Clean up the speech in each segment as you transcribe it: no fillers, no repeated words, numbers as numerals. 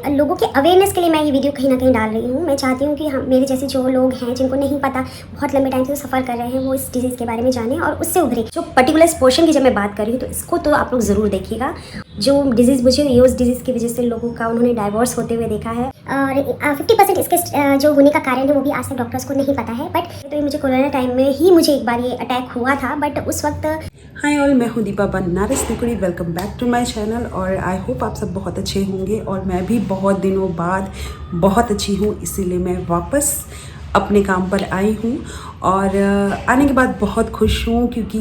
लोगों के अवेयरनेस के लिए मैं ये वीडियो कहीं ना कहीं डाल रही हूँ। मैं चाहती हूँ कि हम मेरे जैसे जो लोग हैं जिनको नहीं पता, बहुत लंबे टाइम से सफ़र कर रहे हैं, वो इस डिजीज़ के बारे में जानें और उससे उभरे। जो पर्टिकुलर पोर्शन की जब मैं बात कर रही हूँ तो इसको तो आप लोग ज़रूर देखिएगा। जो डिजीज़ मुझे ये उस डिजीज़ की वजह से लोगों का उन्होंने डाइवोर्स होते हुए देखा है और 50% इसके जो होने का कारण है वो भी आज तक डॉक्टर्स को नहीं पता है। बट तो ये मुझे कोरोना टाइम में ही मुझे एक बार ये अटैक हुआ था, बट उस वक्त हाय ऑल, मैं हूँ Deepa Banaras Nikudi. Welcome back to my channel और आई होप आप सब बहुत अच्छे होंगे और मैं भी बहुत दिनों बाद बहुत अच्छी हूँ, इसीलिए मैं वापस अपने काम पर आई हूँ और आने के बाद बहुत खुश हूँ क्योंकि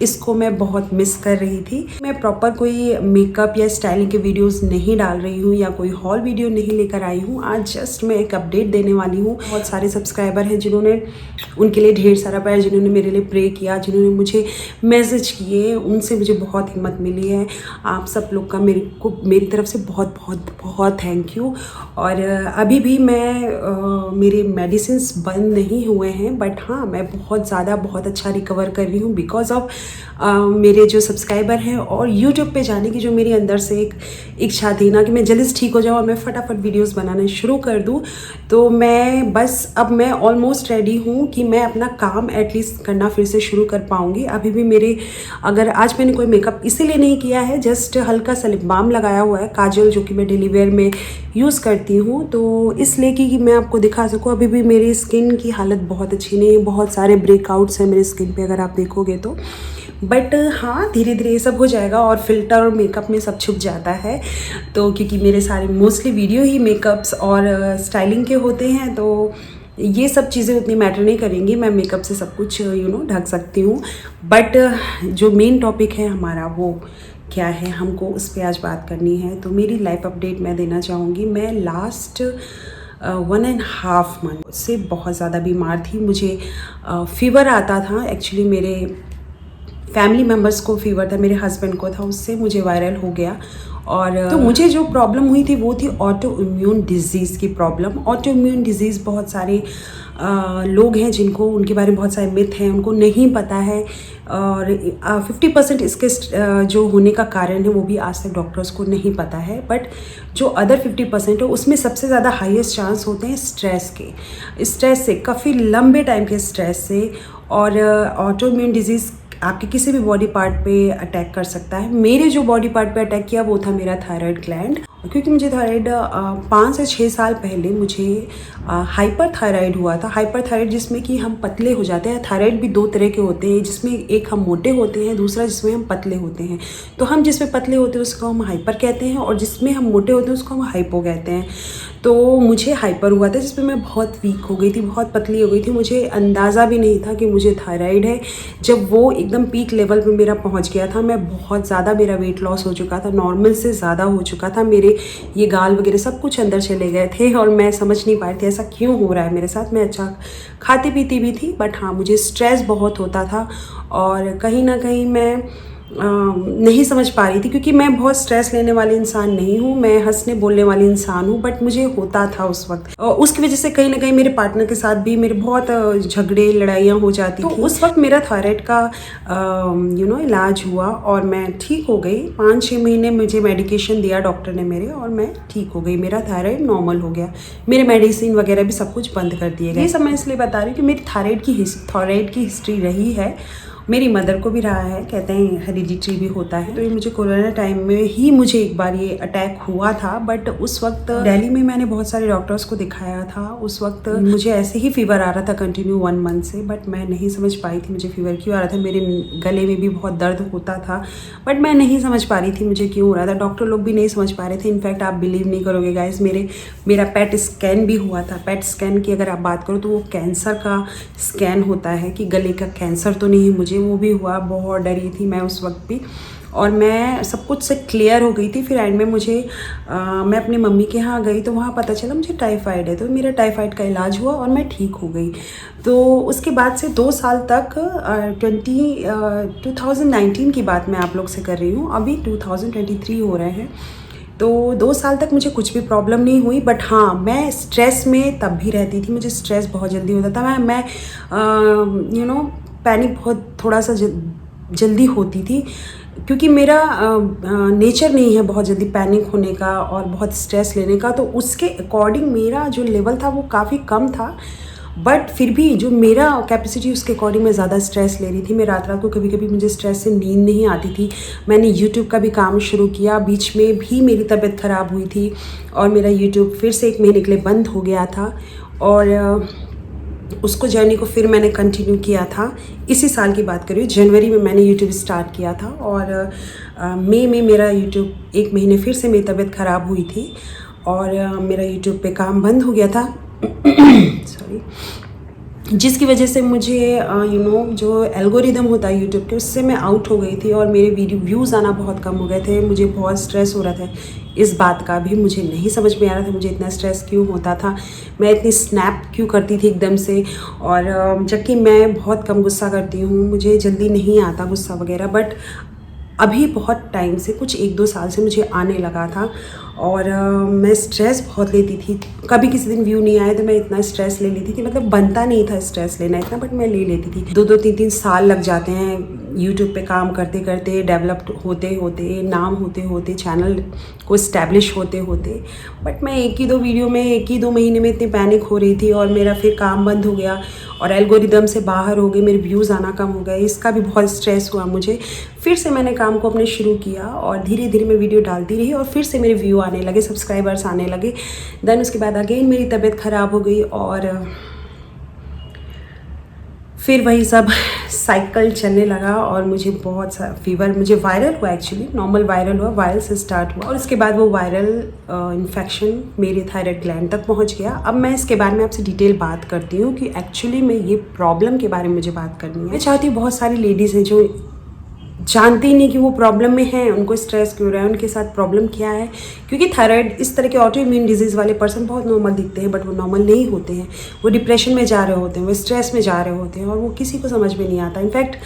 इसको मैं बहुत मिस कर रही थी। मैं प्रॉपर कोई मेकअप या स्टाइलिंग के वीडियोस नहीं डाल रही हूँ या कोई हॉल वीडियो नहीं लेकर आई हूँ। आज जस्ट मैं एक अपडेट देने वाली हूँ। बहुत सारे सब्सक्राइबर हैं जिन्होंने, उनके लिए ढेर सारा प्यार, जिन्होंने मेरे लिए प्रे किया, जिन्होंने मुझे मैसेज किए, उनसे मुझे बहुत हिम्मत मिली है। आप सब लोग का मेरी तरफ से बहुत बहुत बहुत थैंक यू। और अभी भी मेरे मेडिसिन्स बंद नहीं हुए हैं, बट हाँ, मैं बहुत अच्छा रिकवर कर रही हूँ बिकॉज ऑफ मेरे जो सब्सक्राइबर हैं और यूट्यूब पे जाने की जो मेरी अंदर से एक इच्छा थी ना कि मैं जल्दी से ठीक हो जाऊँ और मैं फटाफट वीडियोस बनाना शुरू कर दूँ। तो अब मैं ऑलमोस्ट रेडी हूँ कि मैं अपना काम एटलीस्ट करना फिर से शुरू कर पाऊँगी। अभी भी अगर आज मैंने कोई मेकअप इसीलिए नहीं किया है, जस्ट हल्का सा लिप बाम लगाया हुआ है, काजल जो कि मैं डेली वेयर में यूज़ करती हूँ, तो इसलिए कि मैं आपको दिखा सकूँ। अभी भी मेरी स्किन की हालत बहुत अच्छी नहीं है, बहुत सारे ब्रेकआउट्स हैं मेरी स्किन पे अगर आप देखोगे तो। बट हाँ, धीरे धीरे ये सब हो जाएगा और फिल्टर और मेकअप में सब छुप जाता है। तो क्योंकि मेरे सारे मोस्टली वीडियो ही मेकअप्स और स्टाइलिंग के होते हैं, तो ये सब चीज़ें उतनी मैटर नहीं करेंगी। मैं मेकअप से सब कुछ ढक सकती हूँ। बट जो मेन टॉपिक है हमारा वो क्या है, हमको उस पर आज बात करनी है। तो मेरी लाइफ अपडेट मैं देना चाहूँगी। मैं लास्ट 1.5 मंथ से बहुत ज़्यादा बीमार थी। मुझे फीवर आता था। एक्चुअली मेरे फैमिली मेम्बर्स को फीवर था, मेरे हस्बैंड को था, उससे मुझे वायरल हो गया। और तो मुझे जो प्रॉब्लम हुई थी वो थी ऑटो इम्यून डिजीज़ की प्रॉब्लम। ऑटो इम्यून डिजीज़ बहुत सारे लोग हैं जिनको, उनके बारे में बहुत सारे मिथ हैं, उनको नहीं पता है। और 50% इसके जो होने का कारण है वो भी आज तक डॉक्टर्स को नहीं पता है। बट जो अदर 50% है उसमें सबसे ज़्यादा हाईएस्ट चांस होते हैं स्ट्रेस से, काफ़ी लंबे टाइम के स्ट्रेस से। और ऑटो इम्यून डिजीज़ आपके किसी भी बॉडी पार्ट पे अटैक कर सकता है। मेरे जो बॉडी पार्ट पे अटैक किया वो था मेरा थायराइड ग्लैंड, क्योंकि मुझे थायराइड 5 से 6 साल पहले मुझे हाइपर थायराइड हुआ था। हाइपर थायराइड जिसमें कि हम पतले हो जाते हैं। थायराइड भी 2 तरह के होते हैं, जिसमें एक हम मोटे होते हैं, दूसरा जिसमें हम पतले होते हैं। तो हम जिसमें पतले होते हैं उसको हम हाइपर कहते हैं और जिसमें हम मोटे होते हैं उसको हम हाइपो कहते हैं। तो मुझे हाइपर हुआ था जिसमें मैं बहुत वीक हो गई थी, बहुत पतली हो गई थी। मुझे अंदाज़ा भी नहीं था कि मुझे थायराइड है। जब वो एकदम पीक लेवल पे मेरा पहुंच गया था, मैं बहुत ज़्यादा, मेरा वेट लॉस हो चुका था, नॉर्मल से ज़्यादा हो चुका था। मेरे ये गाल वगैरह सब कुछ अंदर चले गए थे और मैं समझ नहीं पा रही थी ऐसा क्यों हो रहा है मेरे साथ। मैं अच्छा खाती पीती भी थी, बट हाँ, मुझे स्ट्रेस बहुत होता था और कहीं ना कहीं मैं नहीं समझ पा रही थी, क्योंकि मैं बहुत स्ट्रेस लेने वाली इंसान नहीं हूँ, मैं हंसने बोलने वाली इंसान हूँ। बट मुझे होता था उस वक्त, उसकी वजह से कहीं ना कहीं मेरे पार्टनर के साथ भी मेरे बहुत झगड़े लड़ाइयाँ हो जाती थी। उस वक्त मेरा थायराइड का इलाज हुआ और मैं ठीक हो गई। 5-6 महीने मुझे मेडिकेशन दिया डॉक्टर ने मेरे और मैं ठीक हो गई। मेरा थायराइड नॉर्मल हो गया, मेरे मेडिसिन वगैरह भी सब कुछ बंद कर दिए गए। ये सब मैं इसलिए बता रही हूँ कि मेरी थायराइड की हिस्ट्री रही है, मेरी मदर को भी रहा है, कहते हैं हेरिडिटरी भी होता है। तो ये मुझे कोरोना टाइम में ही मुझे एक बार ये अटैक हुआ था। बट उस वक्त दिल्ली में मैंने बहुत सारे डॉक्टर्स को दिखाया था। उस वक्त मुझे ऐसे ही फीवर आ रहा था कंटिन्यू 1 मंथ से, बट मैं नहीं समझ पाई थी मुझे फीवर क्यों आ रहा था। मेरे गले में भी बहुत दर्द होता था, बट मैं नहीं समझ पा रही थी मुझे क्यों हो रहा था। डॉक्टर लोग भी नहीं समझ पा रहे थे। इनफैक्ट आप बिलीव नहीं करोगे गाइस, मेरा पेट स्कैन भी हुआ था। पेट स्कैन की अगर आप बात करो तो वो कैंसर का स्कैन होता है कि गले का कैंसर तो नहीं है मुझे, वो भी हुआ। बहुत डरी थी मैं उस वक्त भी और मैं सब कुछ से क्लियर हो गई थी। फिर एंड में मैं अपनी मम्मी के यहाँ गई तो वहाँ पता चला मुझे टाइफाइड है, तो मेरा टाइफाइड का इलाज हुआ और मैं ठीक हो गई। तो उसके बाद से 2 साल तक 2019 की बात मैं आप लोग से कर रही हूँ, अभी 2023 हो रहे हैं। तो 2 साल तक मुझे कुछ भी प्रॉब्लम नहीं हुई। बट हाँ, मैं स्ट्रेस में तब भी रहती थी, मुझे स्ट्रेस बहुत जल्दी होता था। मैं पैनिक बहुत थोड़ा सा जल्दी होती थी। क्योंकि मेरा नेचर नहीं है बहुत जल्दी पैनिक होने का और बहुत स्ट्रेस लेने का, तो उसके अकॉर्डिंग मेरा जो लेवल था वो काफ़ी कम था। बट फिर भी जो मेरा कैपेसिटी उसके अकॉर्डिंग मैं ज़्यादा स्ट्रेस ले रही थी। मैं रात को कभी कभी मुझे स्ट्रेस से नींद नहीं आती थी। मैंने यूट्यूब का भी काम शुरू किया, बीच में भी मेरी तबीयत ख़राब हुई थी और मेरा यूट्यूब फिर से 1 महीने के लिए बंद हो गया था और उसको जर्नी को फिर मैंने कंटिन्यू किया था। इसी साल की बात करिए, जनवरी में मैंने यूट्यूब स्टार्ट किया था और मई में मेरा यूट्यूब 1 महीने फिर से मेरी तबीयत ख़राब हुई थी और मेरा यूट्यूब पे काम बंद हो गया था सॉरी, जिसकी वजह से मुझे जो एल्गोरिदम होता है यूट्यूब के, उससे मैं आउट हो गई थी और मेरे वीडियो व्यूज़ आना बहुत कम हो गए थे। मुझे बहुत स्ट्रेस हो रहा था, इस बात का भी मुझे नहीं समझ में आ रहा था मुझे इतना स्ट्रेस क्यों होता था, मैं इतनी स्नैप क्यों करती थी एकदम से। और जबकि मैं बहुत कम गुस्सा करती हूँ, मुझे जल्दी नहीं आता गुस्सा वगैरह, बट अभी बहुत टाइम से, कुछ 1-2 साल से मुझे आने लगा था और मैं स्ट्रेस बहुत लेती थी। कभी किसी दिन व्यू नहीं आए तो मैं इतना स्ट्रेस ले लेती थी, मतलब बनता नहीं था स्ट्रेस लेना इतना, बट मैं ले लेती थी। 2-2, 3-3 साल लग जाते हैं यूट्यूब पे काम करते करते, डेवलप्ड होते होते, नाम होते होते, चैनल को इस्टेब्लिश होते होते। बट मैं 1 ही 2 वीडियो में 1 ही 2 महीने में इतनी पैनिक हो रही थी और मेरा फिर काम बंद हो गया और एल्गोरिदम से बाहर हो गए, मेरे व्यूज़ आना कम हो गए। इसका भी बहुत स्ट्रेस हुआ मुझे। फिर से मैंने काम को अपने शुरू किया और धीरे धीरे मैं वीडियो डालती रही और फिर से मेरे व्यू आने लगे, सब्सक्राइबर्स आने लगे। देन उसके बाद अगेन मेरी तबीयत ख़राब हो गई और फिर वही सब साइकिल चलने लगा और मुझे बहुत सा फीवर, मुझे वायरल हुआ, एक्चुअली नॉर्मल वायरल हुआ, वायरल से स्टार्ट हुआ और उसके बाद वो वायरल इन्फेक्शन मेरे थायराइड ग्लैंड तक पहुंच गया। अब मैं इसके बारे में आपसे डिटेल बात करती हूँ कि एक्चुअली में ये प्रॉब्लम के बारे में मुझे बात करनी है। मैं चाहती हूँ, बहुत सारी लेडीज़ हैं जो जानते ही नहीं कि वो प्रॉब्लम में हैं, उनको स्ट्रेस क्यों रहा है, उनके साथ प्रॉब्लम क्या है। क्योंकि थायराइड इस तरह के ऑटो इम्यून डिजीज़ वाले पर्सन बहुत नॉर्मल दिखते हैं, बट वो नॉर्मल नहीं होते हैं। वो डिप्रेशन में जा रहे होते हैं, वो स्ट्रेस में जा रहे होते हैं और वो किसी को समझ में नहीं आता। इनफैक्ट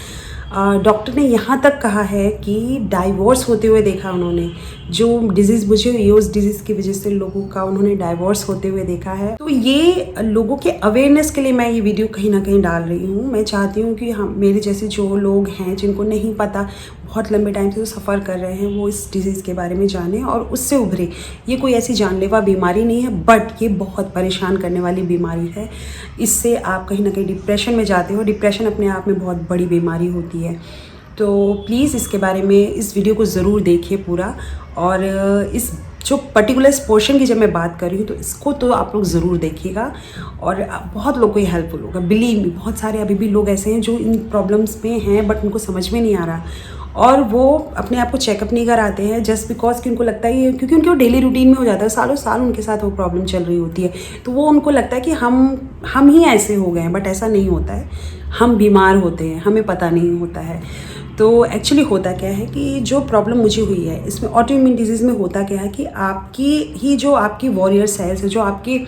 डॉक्टर ने यहाँ तक कहा है कि डाइवोर्स होते हुए देखा उन्होंने, जो डिजीज़ मुझे ये उस डिजीज़ की वजह से लोगों का उन्होंने डाइवोर्स होते हुए देखा है। तो ये लोगों के अवेयरनेस के लिए मैं ये वीडियो कहीं ना कहीं डाल रही हूँ। मैं चाहती हूँ कि हम, मेरे जैसे जो लोग हैं जिनको नहीं पता, बहुत लंबे टाइम से जो सफ़र कर रहे हैं, वो इस डिजीज़ के बारे में जानें और उससे उभरे। ये कोई ऐसी जानलेवा बीमारी नहीं है, बट ये बहुत परेशान करने वाली बीमारी है। इससे आप कहीं ना कहीं डिप्रेशन में जाते हो। डिप्रेशन अपने आप में बहुत बड़ी बीमारी होती है। तो प्लीज़ इसके बारे में इस वीडियो को ज़रूर देखिए पूरा। और इस जो पर्टिकुलर पोर्शन की जब मैं बात कर रही हूँ तो इसको तो आप लोग ज़रूर देखिएगा और बहुत लोगों को ये हेल्पफुल होगा। बिलीव मी, बहुत सारे अभी भी लोग ऐसे हैं जो इन प्रॉब्लम्स में हैं बट उनको समझ में नहीं आ रहा और वो अपने आप को चेकअप नहीं कराते हैं जस्ट बिकॉज कि उनको लगता है, क्योंकि उनके वो डेली रूटीन में हो जाता है, सालों साल उनके साथ वो प्रॉब्लम चल रही होती है, तो वो उनको लगता है कि हम ही ऐसे हो गए हैं। बट ऐसा नहीं होता है, हम बीमार होते हैं, हमें पता नहीं होता है। तो एक्चुअली होता क्या है कि जो प्रॉब्लम मुझे हुई है इसमें, ऑटो इम्यून डिजीज़ में होता क्या है कि आपकी वॉरियर सेल्स है, जो आपकी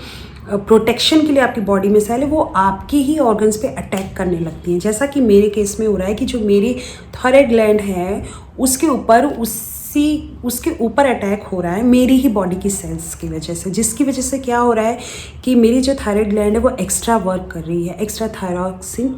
प्रोटेक्शन के लिए आपकी बॉडी में सेल है, वो आपकी ही ऑर्गन्स पे अटैक करने लगती हैं। जैसा कि मेरे केस में हो रहा है कि जो मेरी थायराइड ग्लैंड है उसके ऊपर अटैक हो रहा है मेरी ही बॉडी की सेल्स की वजह से, जिसकी वजह से क्या हो रहा है कि मेरी जो थायराइड ग्लैंड है वो एक्स्ट्रा वर्क कर रही है, एक्स्ट्रा थायरॉक्सिन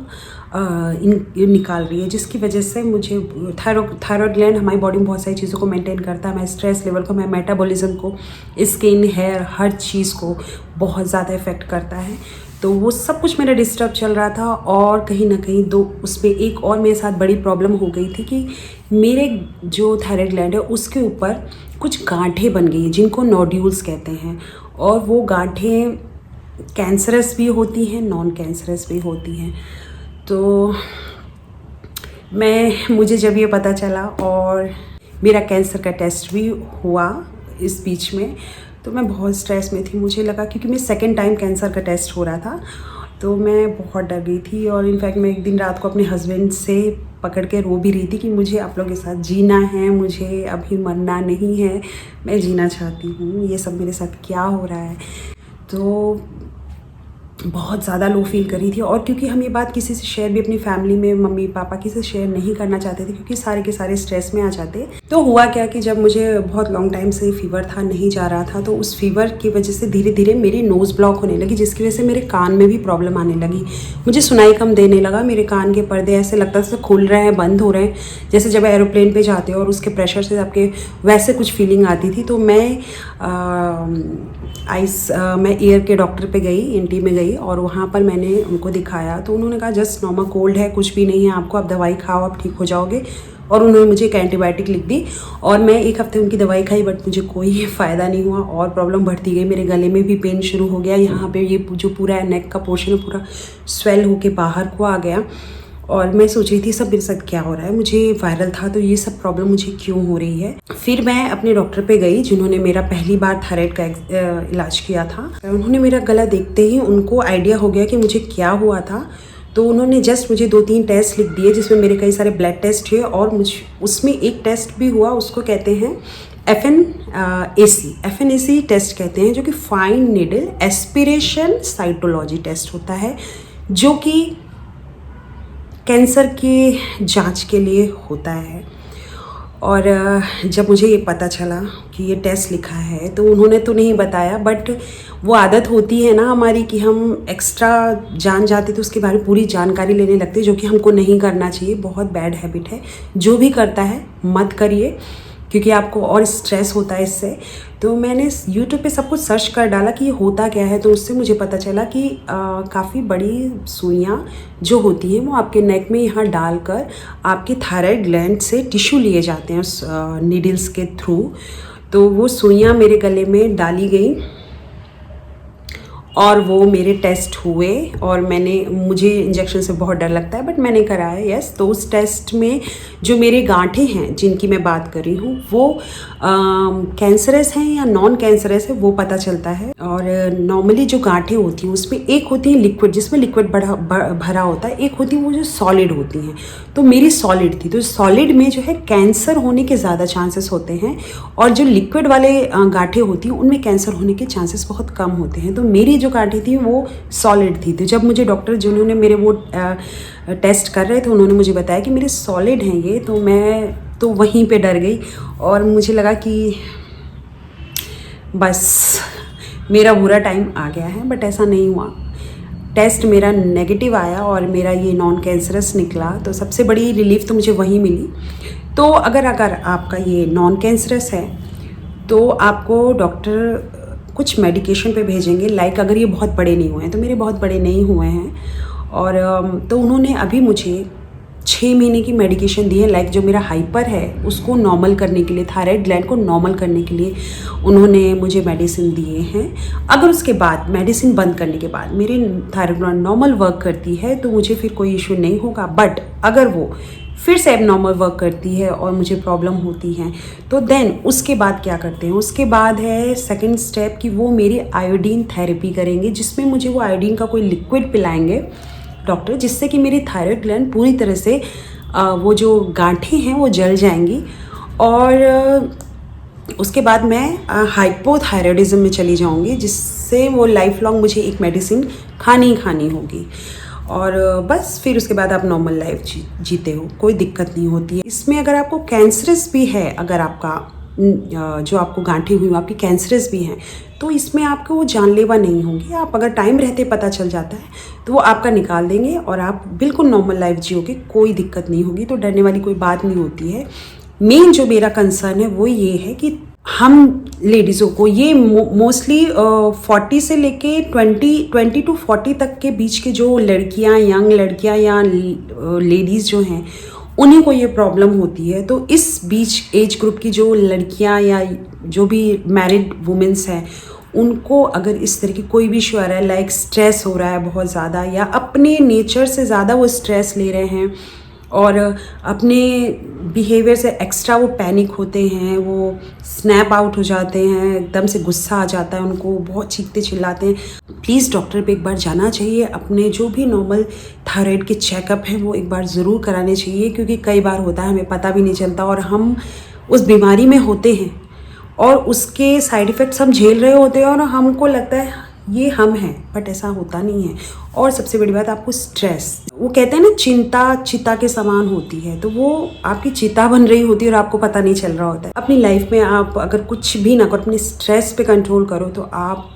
निकाल रही है, जिसकी वजह से मुझे थायराइड ग्लैंड हमारी बॉडी में बहुत सारी चीज़ों को मेंटेन करता है। हमारे स्ट्रेस लेवल को, हमारे मेटाबॉलिज्म को, स्किन, हेयर, हर चीज़ को बहुत ज़्यादा इफेक्ट करता है। तो वो सब कुछ मेरा डिस्टर्ब चल रहा था और कहीं ना कहीं उसमें एक और मेरे साथ बड़ी प्रॉब्लम हो गई थी कि मेरे जो थायराइड ग्लैंड है उसके ऊपर कुछ गांठें बन गई हैं जिनको नोड्यूल्स कहते हैं, और वो गांठें कैंसरस भी होती हैं, नॉन कैंसरस भी होती हैं। तो मुझे जब ये पता चला और मेरा कैंसर का टेस्ट भी हुआ इस बीच में, तो मैं बहुत स्ट्रेस में थी। मुझे लगा, क्योंकि मैं सेकंड टाइम कैंसर का टेस्ट हो रहा था, तो मैं बहुत डर गई थी। और इनफैक्ट मैं एक दिन रात को अपने हस्बैंड से पकड़ के रो भी रही थी कि मुझे आप लोगों के साथ जीना है, मुझे अभी मरना नहीं है, मैं जीना चाहती हूँ, ये सब मेरे साथ क्या हो रहा है। तो बहुत ज़्यादा लो फील कर रही थी। और क्योंकि हम ये बात किसी से शेयर भी अपनी फैमिली में मम्मी पापा किसी से शेयर नहीं करना चाहते थे क्योंकि सारे के सारे स्ट्रेस में आ जाते। तो हुआ क्या कि जब मुझे बहुत लॉन्ग टाइम से फीवर था, नहीं जा रहा था, तो उस फीवर की वजह से धीरे धीरे मेरी नोज़ ब्लॉक होने लगी, जिसकी वजह से मेरे कान में भी प्रॉब्लम आने लगी। मुझे सुनाई कम देने लगा, मेरे कान के पर्दे ऐसे लगता था खुल रहे हैं, बंद हो रहे हैं, जैसे जब एरोप्लेन पे जाते हो और उसके प्रेशर से आपके वैसे कुछ फीलिंग आती थी। तो मैं ईयर के डॉक्टर पे गई, एनटी में गई, और वहाँ पर मैंने उनको दिखाया। तो उन्होंने कहा जस्ट नॉर्मल कोल्ड है, कुछ भी नहीं है आपको, आप दवाई खाओ, आप ठीक हो जाओगे। और उन्होंने मुझे एक एंटीबायोटिक लिख दी और मैं 1 हफ्ते उनकी दवाई खाई, बट मुझे कोई फ़ायदा नहीं हुआ और प्रॉब्लम बढ़ती गई। मेरे गले में भी पेन शुरू हो गया, यहाँ पे ये जो पूरा नेक का पोर्शन है पूरा स्वेल होके बाहर को आ गया। और मैं सोच रही थी सब मेरे साथ क्या हो रहा है, मुझे वायरल था तो ये सब प्रॉब्लम मुझे क्यों हो रही है। फिर मैं अपने डॉक्टर पे गई जिन्होंने मेरा पहली बार थायराइड का इलाज किया था। उन्होंने मेरा गला देखते ही उनको आइडिया हो गया कि मुझे क्या हुआ था। तो उन्होंने जस्ट मुझे 2-3 टेस्ट लिख दिए जिसमें मेरे कई सारे ब्लड टेस्ट हुए, और उसमें एक टेस्ट भी हुआ, उसको कहते हैं FNAC टेस्ट कहते हैं, जो कि fine needle aspiration cytology test होता है, जो कि कैंसर के जांच के लिए होता है। और जब मुझे ये पता चला कि ये टेस्ट लिखा है तो उन्होंने तो नहीं बताया, बट वो आदत होती है ना हमारी कि हम एक्स्ट्रा जान जाते तो उसके बारे में पूरी जानकारी लेने लगते, जो कि हमको नहीं करना चाहिए, बहुत बैड हैबिट है। जो भी करता है मत करिए क्योंकि आपको और स्ट्रेस होता है इससे। तो मैंने यूट्यूब पे सब कुछ सर्च कर डाला कि ये होता क्या है, तो उससे मुझे पता चला कि काफ़ी बड़ी सुइयाँ जो होती हैं वो आपके नेक में यहाँ डालकर आपके थायराइड ग्लैंड से टिश्यू लिए जाते हैं उस नीडल्स के थ्रू। तो वो सुइयाँ मेरे गले में डाली गई और वो मेरे टेस्ट हुए, और मुझे इंजेक्शन से बहुत डर लगता है बट मैंने कराया, यस। तो उस टेस्ट में जो मेरे गांठें हैं जिनकी मैं बात कर रही हूँ वो कैंसरस हैं या नॉन कैंसरस है वो पता चलता है। और नॉर्मली जो गांठें होती हैं उसमें एक होती है लिक्विड, जिसमें लिक्विड भरा होता है, एक होती है वो जो सॉलिड होती हैं। तो मेरी सॉलिड थी, तो सॉलिड में जो है कैंसर होने के ज़्यादा चांसेस होते हैं, और जो लिक्विड वाले गांठें होती हैं उनमें कैंसर होने के चांसेस बहुत कम होते हैं। तो मेरी जो गांठें थी वो सॉलिड थी। तो जब मुझे डॉक्टर जिन्होंने मेरे वो टेस्ट कर रहे थे उन्होंने मुझे बताया कि मेरे सॉलिड हैं ये, तो मैं तो वहीं पे डर गई और मुझे लगा कि बस मेरा बुरा टाइम आ गया है, बट ऐसा नहीं हुआ। टेस्ट मेरा नेगेटिव आया और मेरा ये नॉन कैंसरस निकला, तो सबसे बड़ी रिलीफ तो मुझे वहीं मिली। तो अगर आपका ये नॉन कैंसरस है तो आपको डॉक्टर कुछ मेडिकेशन पे भेजेंगे, लाइक अगर ये बहुत बड़े नहीं हुए हैं, तो मेरे बहुत बड़े नहीं हुए हैं, और तो उन्होंने अभी मुझे 6 महीने की मेडिकेशन दी है, लाइक जो मेरा हाइपर है उसको नॉर्मल करने के लिए, थायराइड ग्लैंड को नॉर्मल करने के लिए उन्होंने मुझे मेडिसिन दिए हैं। अगर उसके बाद मेडिसिन बंद करने के बाद मेरी थायराइड ग्लैंड नॉर्मल वर्क करती है तो मुझे फिर कोई इशू नहीं होगा, बट अगर वो फिर से अब नॉर्मल वर्क करती है और मुझे प्रॉब्लम होती है तो देन उसके बाद क्या करते हैं, उसके बाद है सेकंड स्टेप कि वो मेरी आयोडीन थेरेपी करेंगे, जिसमें मुझे वो आयोडीन का कोई लिक्विड पिलाएंगे डॉक्टर, जिससे कि मेरी थायराइड ग्लैंड पूरी तरह से वो जो गांठें हैं वो जल जाएंगी। और उसके बाद मैं हाइपोथायरॉयडिज्म में चली जाऊंगी, जिससे वो लाइफ लॉन्ग मुझे एक मेडिसिन खानी होगी, और बस फिर उसके बाद आप नॉर्मल लाइफ जीते हो, कोई दिक्कत नहीं होती है। इसमें अगर आपको कैंसरस भी है, अगर आपका जो आपको गांठें हुई आपकी कैंसरस भी हैं, तो इसमें आपको वो जानलेवा नहीं होंगी। आप अगर टाइम रहते पता चल जाता है तो वो आपका निकाल देंगे और आप बिल्कुल नॉर्मल लाइफ जियोगे, कोई दिक्कत नहीं होगी। तो डरने वाली कोई बात नहीं होती है। मेन जो मेरा कंसर्न है वो ये है कि हम लेडीज़ों को ये मोस्टली 40 से लेके 20 टू 40 तक के बीच के जो लड़कियां, यंग लड़कियां या लेडीज़ जो हैं उन्हीं को ये प्रॉब्लम होती है। तो इस बीच एज ग्रुप की जो लड़कियां या जो भी मैरिड वुमेन्स हैं उनको अगर इस तरह की कोई भी इशू आ रहा है, लाइक स्ट्रेस हो रहा है बहुत ज़्यादा, या अपने नेचर से ज़्यादा वो स्ट्रेस ले रहे हैं और अपने बिहेवियर से एक्स्ट्रा वो पैनिक होते हैं, वो स्नैप आउट हो जाते हैं, एकदम से गुस्सा आ जाता है उनको, बहुत चीखते चिल्लाते हैं, प्लीज़ डॉक्टर पे एक बार जाना चाहिए। अपने जो भी नॉर्मल थायराइड के चेकअप हैं वो एक बार ज़रूर कराने चाहिए, क्योंकि कई बार होता है हमें पता भी नहीं चलता और हम उस बीमारी में होते हैं और उसके साइड इफ़ेक्ट्स हम झेल रहे होते हैं और हमको लगता है ये हम हैं, बट ऐसा होता नहीं है। और सबसे बड़ी बात, आपको स्ट्रेस, वो कहते हैं ना चिंता चिता के समान होती है, तो वो आपकी चिता बन रही होती है और आपको पता नहीं चल रहा होता है। अपनी लाइफ में आप अगर कुछ भी ना करो, अपने स्ट्रेस पे कंट्रोल करो, तो आप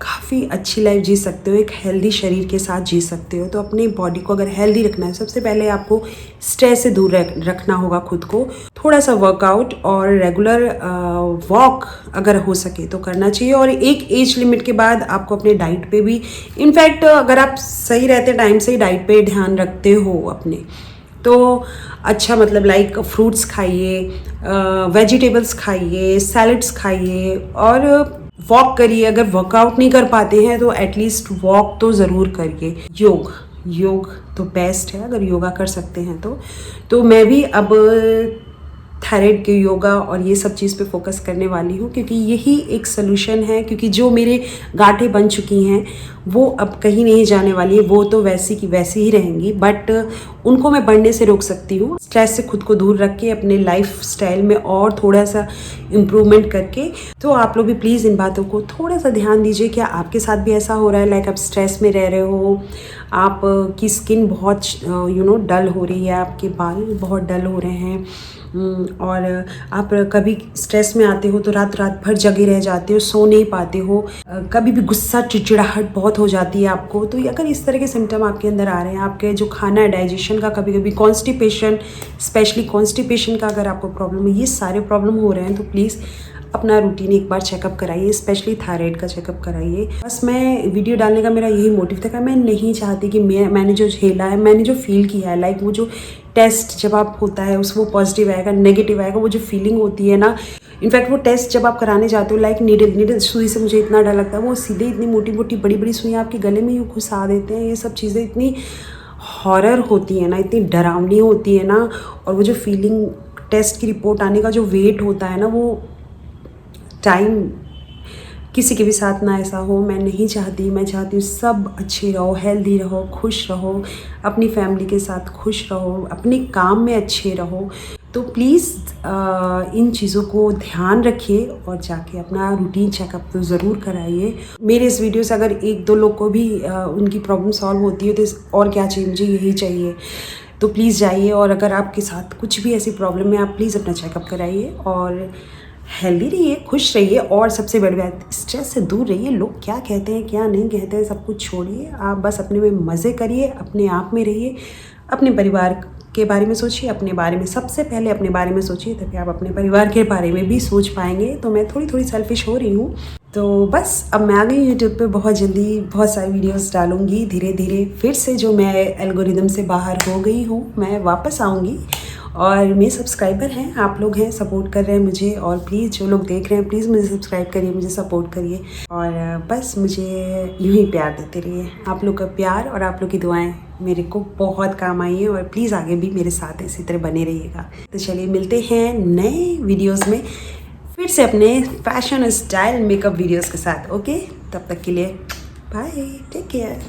काफ़ी अच्छी लाइफ जी सकते हो, एक हेल्दी शरीर के साथ जी सकते हो। तो अपनी बॉडी को अगर हेल्दी रखना है, सबसे पहले आपको स्ट्रेस से दूर रखना होगा खुद को। थोड़ा सा वर्कआउट और रेगुलर वॉक अगर हो सके तो करना चाहिए। और एक एज लिमिट के बाद आपको अपने डाइट पे भी, इनफैक्ट अगर आप सही रहते टाइम से ही डाइट पे ध्यान रखते हो अपने, तो अच्छा, मतलब लाइक फ्रूट्स खाइए, वेजिटेबल्स खाइए, सैलड्स खाइए और वॉक करिए। अगर वर्कआउट नहीं कर पाते हैं तो एटलीस्ट वॉक तो ज़रूर करिए। योग तो बेस्ट है अगर योगा कर सकते हैं तो मैं भी अब थायराइड के योगा और ये सब चीज़ पे फोकस करने वाली हूँ, क्योंकि यही एक सलूशन है। क्योंकि जो मेरे गांठें बन चुकी हैं वो अब कहीं नहीं जाने वाली है, वो तो वैसी की वैसी ही रहेंगी, बट उनको मैं बढ़ने से रोक सकती हूँ स्ट्रेस से खुद को दूर रख के, अपने लाइफ स्टाइल में और थोड़ा सा इम्प्रूवमेंट करके। तो आप लोग भी प्लीज़ इन बातों को थोड़ा सा ध्यान दीजिए। क्या आपके साथ भी ऐसा हो रहा है, लाइक आप स्ट्रेस में रह रहे हो, आप की स्किन बहुत डल हो रही है, आपके बाल बहुत डल हो रहे हैं, और आप कभी स्ट्रेस में आते हो तो रात भर जगे रह जाते हो, सो नहीं पाते हो, कभी भी गुस्सा चिड़चिड़ाहट बहुत हो जाती है आपको। तो अगर इस तरह के सिम्टम आपके अंदर आ रहे हैं, आपके जो खाना है, डाइजेशन का, कभी कभी कॉन्स्टिपेशन, स्पेशली कॉन्स्टिपेशन का अगर आपको प्रॉब्लम है, ये सारे प्रॉब्लम हो रहे हैं, तो प्लीज़ अपना रूटीन एक बार चेकअप कराइए, स्पेशली थायराइड का चेकअप कराइए। बस मैं वीडियो डालने का मेरा यही मोटिव था कि मैं नहीं चाहती कि मैंने जो झेला है, मैंने जो फील किया है, लाइक वो जो टेस्ट जब आप होता है उस वो पॉजिटिव आएगा नेगेटिव आएगा, वो जो फीलिंग होती है ना, इनफैक्ट वो टेस्ट जब आप कराने जाते हो, लाइक नीडल सुई से मुझे इतना डर लगता है, वो सीधे इतनी मोटी मोटी बड़ी बड़ी सुइयाँ आपके गले में यूँ घुसा देते हैं। ये सब चीज़ें इतनी हॉरर होती है ना, इतनी डरावनी होती है ना, और वो जो फीलिंग, टेस्ट की रिपोर्ट आने का जो वेट होता है ना, वो टाइम किसी के भी साथ ना ऐसा हो। मैं नहीं चाहती, मैं चाहती हूँ सब अच्छे रहो, हेल्दी रहो, खुश रहो, अपनी फैमिली के साथ खुश रहो, अपने काम में अच्छे रहो। तो प्लीज़ इन चीज़ों को ध्यान रखिए और जाके अपना रूटीन चेकअप तो ज़रूर कराइए। मेरे इस वीडियो से अगर एक दो लोग को भी उनकी प्रॉब्लम सॉल्व होती है तो और क्या चाहिए, मुझे यही चाहिए। तो प्लीज़ जाइए, और अगर आपके साथ कुछ भी ऐसी प्रॉब्लम है, आप प्लीज़ अपना चेकअप कराइए और हेल्दी रहिए, खुश रहिए, और सबसे बड़ी बात, स्ट्रेस से दूर रहिए। लोग क्या कहते हैं क्या नहीं कहते हैं सब कुछ छोड़िए, आप बस अपने में मज़े करिए, अपने आप में रहिए, अपने परिवार के बारे में सोचिए, अपने बारे में सबसे पहले अपने बारे में सोचिए, तभी आप अपने परिवार के बारे में भी सोच पाएंगे। तो मैं थोड़ी सेल्फिश हो रही हूँ, तो बस अब मैं आ गई यूट्यूब पे, बहुत जल्दी बहुत सारी वीडियोस डालूंगी धीरे धीरे। फिर से जो मैं एल्गोरिदम से बाहर हो गई हूँ, मैं वापस आऊँगी। और मेरे सब्सक्राइबर हैं, आप लोग हैं, सपोर्ट कर रहे हैं मुझे, और प्लीज़ जो लोग देख रहे हैं प्लीज़ मुझे सब्सक्राइब करिए, मुझे सपोर्ट करिए, और बस मुझे यूँ ही प्यार देते रहिए। आप लोग का प्यार और आप लोग की दुआएं मेरे को बहुत काम आई है, और प्लीज़ आगे भी मेरे साथ इसी तरह बने रहिएगा। तो चलिए मिलते हैं नए वीडियोज़ में फिर से अपने फैशन स्टाइल मेकअप वीडियोज़ के साथ। ओके, तब तक के लिए बाय, टेक केयर।